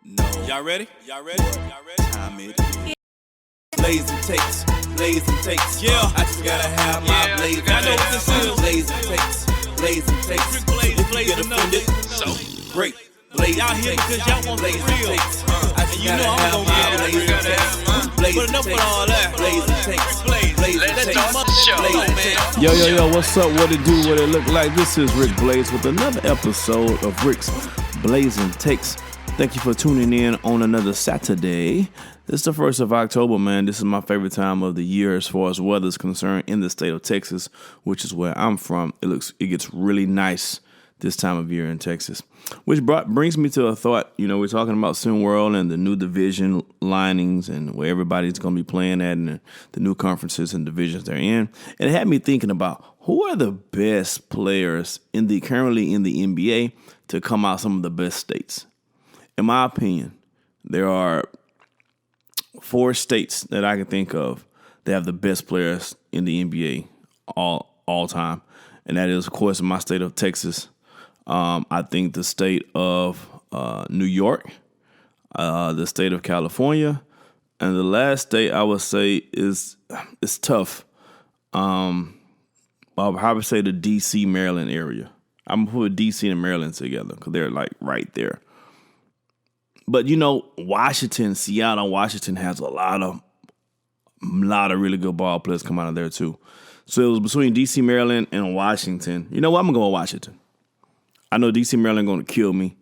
No. Y'all ready? Time it is. Blazing takes. Yeah. I just gotta have my blazing I know what this is. Blazing takes. Blaze Get offended. So, Great. Blazing y'all here takes. because y'all want the Blazing real. takes. I just And you gotta know I'm have gonna my get blazing real. takes. Blazing But enough with takes. all that. Blazing takes. Blazing Let's takes. start the show. Blazing Man. takes. Yo, what's up? What it do? What it look like? This is Rick Blaze with another episode of Rick's Blazing Takes. Thank you for tuning in on another Saturday. It's the 1st of October, man. This is my favorite time of the year as far as weather is concerned in the state of Texas, which is where I'm from. It gets really nice this time of year in Texas, which brings me to a thought. You know, we're talking about SimWorld and the new division linings and where everybody's going to be playing at and the new conferences and divisions they're in. And it had me thinking about who are the best players currently in the NBA to come out some of the best states. In my opinion, there are 4 states that I can think of that have the best players in the NBA all time. And that is, of course, my state of Texas. I think the state of New York, the state of California, and the last state I would say is tough. I'll probably say the D.C., Maryland area. I'm going to put D.C. and Maryland together because they're like right there. But, you know, Seattle, Washington has a lot of really good ball players come out of there, too. So it was between D.C., Maryland, and Washington. You know what? I'm going to go with Washington. I know D.C., Maryland going to kill me.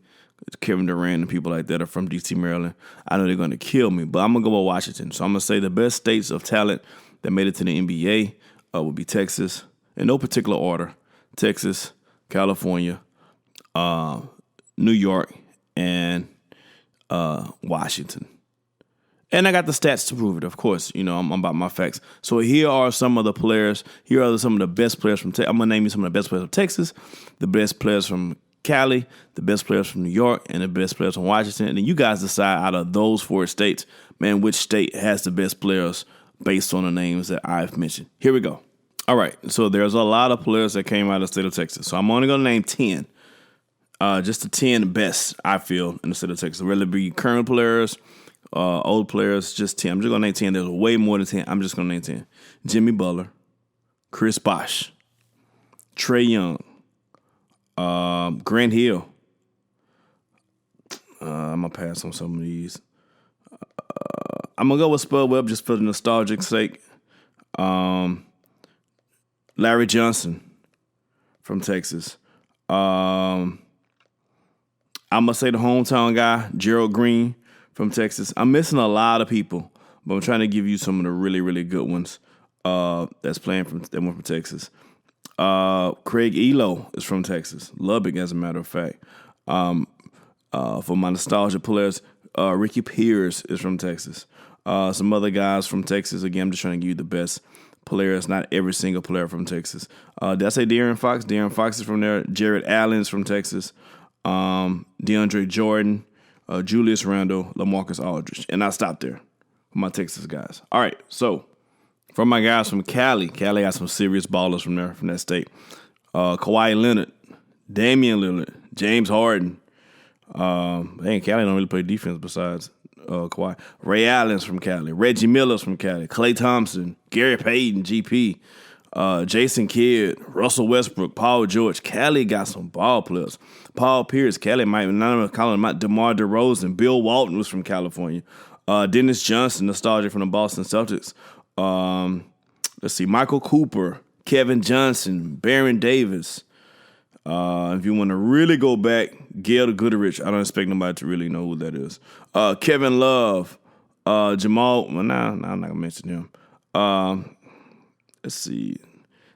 Kevin Durant and people like that are from D.C., Maryland. I know they're going to kill me, but I'm going to go with Washington. So I'm going to say the best states of talent that made it to the NBA would be Texas, in no particular order. Texas, California, New York, and Washington. And I got the stats to prove it, of course. You know, I'm about my facts. So here are some of the players. Here are some of the best players from Texas. I'm going to name you some of the best players of Texas, the best players from Cali, the best players from New York, and the best players from Washington. And then you guys decide out of those 4 states, man, which state has the best players based on the names that I've mentioned. Here we go. All right. So there's a lot of players that came out of the state of Texas. So I'm only going to name 10. Just the 10 best, I feel, in the state of Texas. Whether it be current players, old players, just 10. I'm just going to name 10. There's way more than 10. I'm just going to name 10. Jimmy Butler, Chris Bosh, Trae Young, Grant Hill. I'm going to pass on some of these. I'm going to go with Spud Webb just for the nostalgic sake. Larry Johnson from Texas. I'm going to say the hometown guy, Gerald Green from Texas. I'm missing a lot of people, but I'm trying to give you some of the really, really good ones that went from Texas. Craig Elo is from Texas. Lubbock, as a matter of fact. For my nostalgia players, Ricky Pierce is from Texas. Some other guys from Texas. Again, I'm just trying to give you the best players, not every single player from Texas. Did I say De'Aaron Fox? De'Aaron Fox is from there. Jared Allen is from Texas. DeAndre Jordan, Julius Randle, LaMarcus Aldridge. And I stopped there for my Texas guys. All right, so for my guys from Cali has some serious ballers from there, from that state. Kawhi Leonard, Damian Lillard, James Harden. Cali don't really play defense besides Kawhi. Ray Allen's from Cali. Reggie Miller's from Cali. Klay Thompson, Gary Payton, GP. Jason Kidd, Russell Westbrook, Paul George. Cali got some ball players. Paul Pierce, Cali might call him DeMar DeRozan. Bill Walton was from California. Dennis Johnson, nostalgia from the Boston Celtics. Let's see, Michael Cooper, Kevin Johnson, Baron Davis. If you want to really go back, Gail Goodrich. I don't expect nobody to really know who that is. Kevin Love, Jamal. Well, nah, I'm not gonna mention him. Let's see.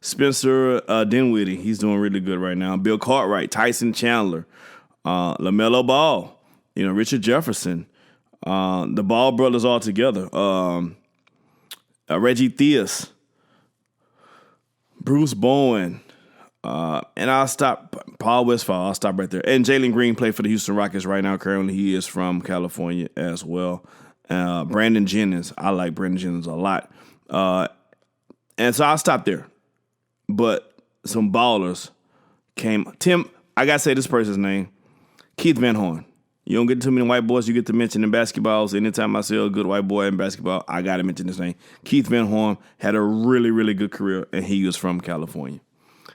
Spencer Dinwiddie, he's doing really good right now. Bill Cartwright, Tyson Chandler, LaMelo Ball, Richard Jefferson, the Ball brothers all together. Reggie Theus, Bruce Bowen, and I'll stop. Paul Westphal, I'll stop right there. And Jalen Green played for the Houston Rockets right now. Currently, he is from California as well. Brandon Jennings, I like Brandon Jennings a lot. And so I'll stop there. But some ballers came. I got to say this person's name. Keith Van Horn. You don't get too many white boys you get to mention in basketball. So anytime I see a good white boy in basketball, I got to mention his name. Keith Van Horn had a really, really good career, and he was from California.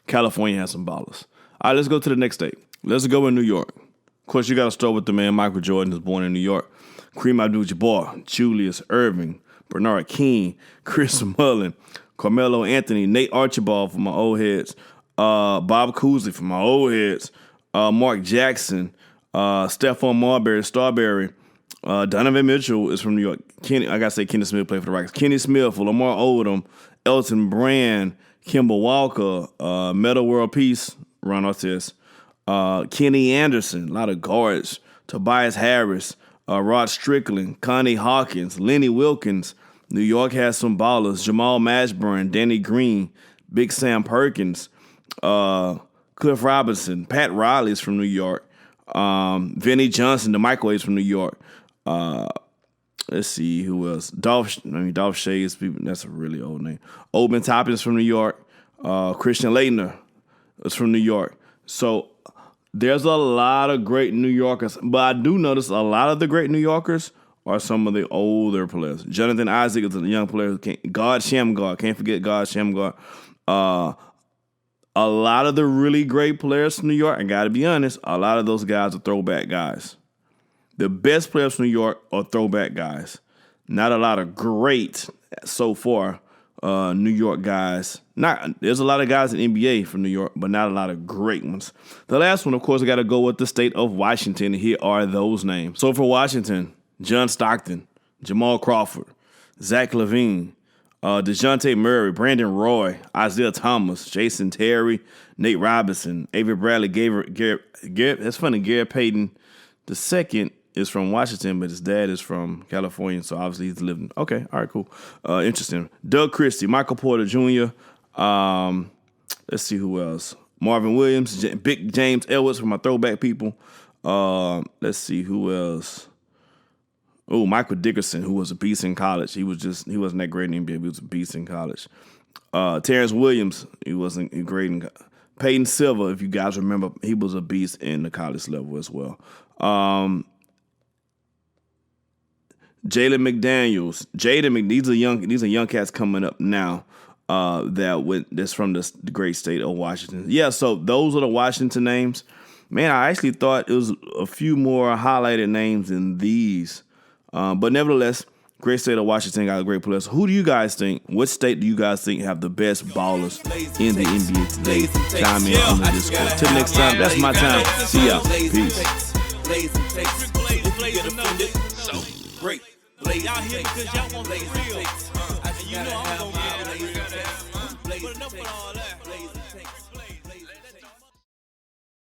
California has some ballers. All right, let's go to the next state. Let's go in New York. Of course, you got to start with the man Michael Jordan, who's born in New York. Kareem Abdul-Jabbar, Julius Erving, Bernard King, Chris Mullin, Carmelo Anthony, Nate Archibald for my old heads, Bob Cousy for my old heads, Mark Jackson, Stephon Marbury, Starberry, Donovan Mitchell is from New York. I gotta say Kenny Smith played for the Rockets. Kenny Smith, Lamar Odom, Elton Brand, Kemba Walker, Metta World Peace, Ron Artest, Kenny Anderson, a lot of guards, Tobias Harris, Rod Strickland, Connie Hawkins, Lenny Wilkins. New York has some ballers. Jamal Mashburn, Danny Green, Big Sam Perkins, Cliff Robinson, Pat Riley's from New York. Vinnie Johnson, the microwaves from New York. Let's see who else. Dolph Shades, that's a really old name. Oben Toppins from New York. Christian Laettner is from New York. So there's a lot of great New Yorkers, but I do notice a lot of the great New Yorkers are some of the older players. Jonathan Isaac is a young player. God Shamgar, can't forget God Shamgar. A lot of the really great players from New York, I got to be honest, a lot of those guys are throwback guys. The best players from New York are throwback guys. Not a lot of great, so far, New York guys. There's a lot of guys in NBA from New York, but not a lot of great ones. The last one, of course, I got to go with the state of Washington. Here are those names. So for Washington, John Stockton, Jamal Crawford, Zach LaVine, DeJounte Murray, Brandon Roy, Isaiah Thomas, Jason Terry, Nate Robinson, Avery Bradley, Garrett. That's funny. Garrett Payton II is from Washington, but his dad is from California, so obviously he's living. Okay, all right, cool. Interesting. Doug Christie, Michael Porter Jr. Let's see who else. Marvin Williams, Big James Edwards for my throwback people. Let's see who else. Oh, Michael Dickerson, who was a beast in college. He wasn't that great in NBA, but he was a beast in college. Terrence Williams, he wasn't great in college. Peyton Silva, if you guys remember, he was a beast in the college level as well. Jalen McDaniels, these are young cats coming up now. That's from the great state of Washington. Yeah, so those are the Washington names. Man, I actually thought it was a few more highlighted names than these. But nevertheless, great state of Washington got great players. Who do you guys think? What state do you guys think have the best ballers in the NBA today? Chime in on the Discord. Till next time, that's my time. See y'all. Peace. Great. Y'all here because y'all want the real. And you know I'm gonna get it. But enough of all that.